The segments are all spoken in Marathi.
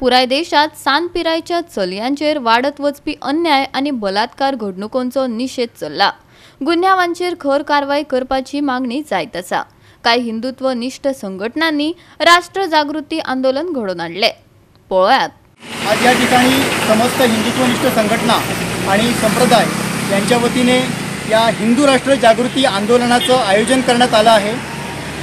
पुराय देशात सान पिरायच्या चलयांचेर वाडत वचपी अन्याय आणि बलात्कार घडणुकांचो निषेध चल्ला। गुन्ह्यांवांचेर खर कारवाई करपाची मागणी जायत आसा। कांय हिंदुत्व निष्ठ संघटनांनी राष्ट्र जागृती आंदोलन घडोवन हाडले। पळयात। आज या ठिकाणी समस्त हिंदुत्वनिष्ठ संघटना आणि संप्रदाय यांच्या वतीने या हिंदू राष्ट्र जागृती आंदोलनाचं आयोजन करण्यात आलं आहे।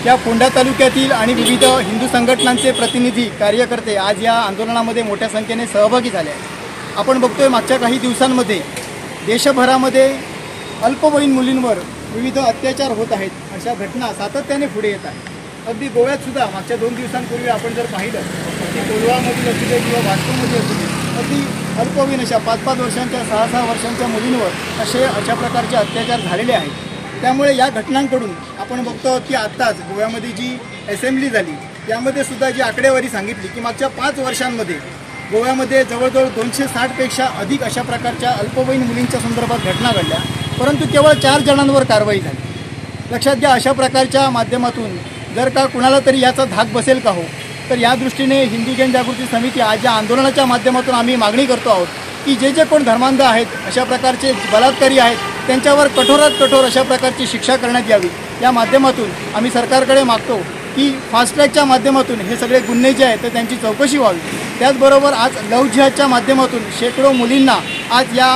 या फोंडा तालुक्यातील आणि विविध हिंदू संघटनांचे प्रतिनिधी कार्यकर्ते आज या आंदोलनामध्ये मोठ्या संख्येने सहभागी झाले आहेत। आपण बघतोय मागच्या काही दिवसांमध्ये देशभरामध्ये अल्पवयीन मुलींवर विविध अत्याचार होत आहेत, अशा घटना सातत्याने पुढे येत आहेत। अगदी गोव्यात सुद्धा मागच्या 2 दिवसांपूर्वी आपण जर पाहिलं की कोल्हापूरमध्ये असू दे किंवा वास्कोमध्ये असू दे, अगदी अल्पवयीन अशा 5-5 वर्षांच्या 6-6 वर्षांच्या मुलींवर अशा प्रकारचे अत्याचार झालेले आहेत। त्यामुळे या घटनांकडून आपण बघतो की आत्ताच गोव्यामध्ये जी असेंब्ली झाली यामध्ये सुद्धा जी आकडेवारी सांगितली की मागच्या 5 वर्षांमध्ये गोव्यामध्ये जवळजवळ 260 पेक्षा अधिक अशा प्रकारच्या अल्पवयीन मुलींच्या संदर्भात घटना घडल्या, परंतु केवळ 4 जणांवर कारवाई झाली। लक्षात घ्या, अशा प्रकारच्या माध्यमातून जर का कुणाला तरी याचा धाक बसेल का हो, तर या दृष्टीने हिंदू जनजागृती समिती आज या आंदोलनाच्या माध्यमातून आम्ही मागणी करतो आहोत की जे कोण धर्मांध आहेत, अशा प्रकारचे बलात्कारी आहेत, त्यांच्यावर कठोरात कठोर अशा प्रकारची शिक्षा करण्यात यावी। या माध्यमातून आम्ही सरकारकडे मागतो की फास्ट ट्रॅकच्या माध्यमातून हे सगळे गुन्हे जे आहेत तर त्यांची चौकशी व्हावी। त्याचबरोबर आज लव्ह जिहादच्या माध्यमातून शेकडो मुलींना आज या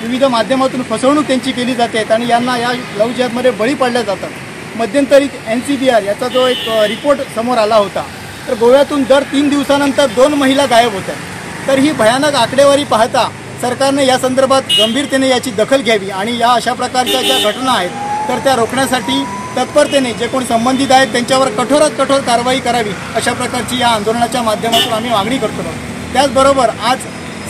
विविध माध्यमातून फसवणूक त्यांची केली जाते आणि यांना या लव्ह जिहादमध्ये बळी पडल्या जातात। मध्यंतरी NCBR याचा जो एक रिपोर्ट समोर आला होता, तर गोव्यातून दर 3 दिवसानंतर 2 महिला गायब होतात। तर ही भयानक आकडेवारी पाहता सरकारने या संदर्भात गंभीरतेने याची दखल घ्यावी आणि या अशा प्रकारच्या ज्या घटना आहेत तर त्या रोखण्यासाठी तत्परतेने जे कोण संबंधित आहेत त्यांच्यावर कठोरात कठोर कारवाई करावी, अशा प्रकारची या आंदोलनाच्या माध्यमातून आम्ही मागणी करतो। त्याचबरोबर आज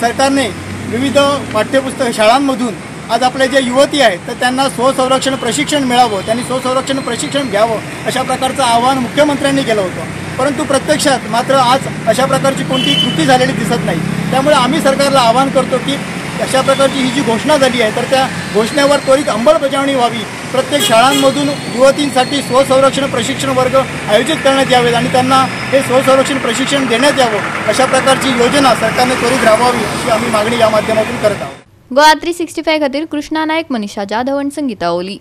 सरकारने विविध पाठ्यपुस्तक शाळांमधून आज आपले जे युवती आहेत तर त्यांना स्वसंरक्षण प्रशिक्षण मिळावं, त्यांनी स्वसंरक्षण प्रशिक्षण घ्यावं, अशा प्रकारचं आवाहन मुख्यमंत्र्यांनी केलं होतं। परंतु प्रत्यक्षात मात्र आज अशा प्रकारची कोणती कृती झालेली दिसत नाही। त्यामुळे आम्ही सरकारला आवाहन करतो की अशा प्रकारची ही जी घोषणा झाली आहे तर त्या घोषणेवर त्वरित अंमलबजावणी व्हावी। प्रत्येक शाळांमधून युवतींसाठी स्वसंरक्षण प्रशिक्षण वर्ग आयोजित करण्यात यावेत आणि त्यांना हे स्वसंरक्षण प्रशिक्षण देण्यात यावं, अशा प्रकारची योजना सरकारने त्वरित राबवावी, अशी आम्ही मागणी या माध्यमातून करत आहोत। गोवा 365 खातीर कृष्णा नायक, मनीषा जाधव आणि संगीता ओली।